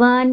1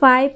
5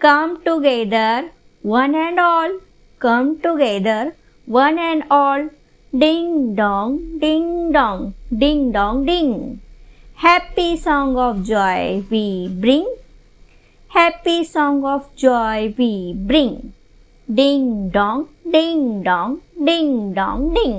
Come together, one and all, come together, one and all, ding dong, ding dong, ding dong ding. Happy song of joy we bring, happy song of joy we bring, ding dong, ding dong, ding dong ding.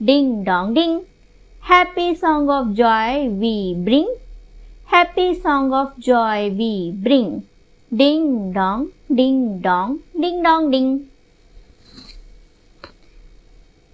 ding dong ding, happy song of joy we bring, happy song of joy we bring, ding dong ding dong ding dong ding.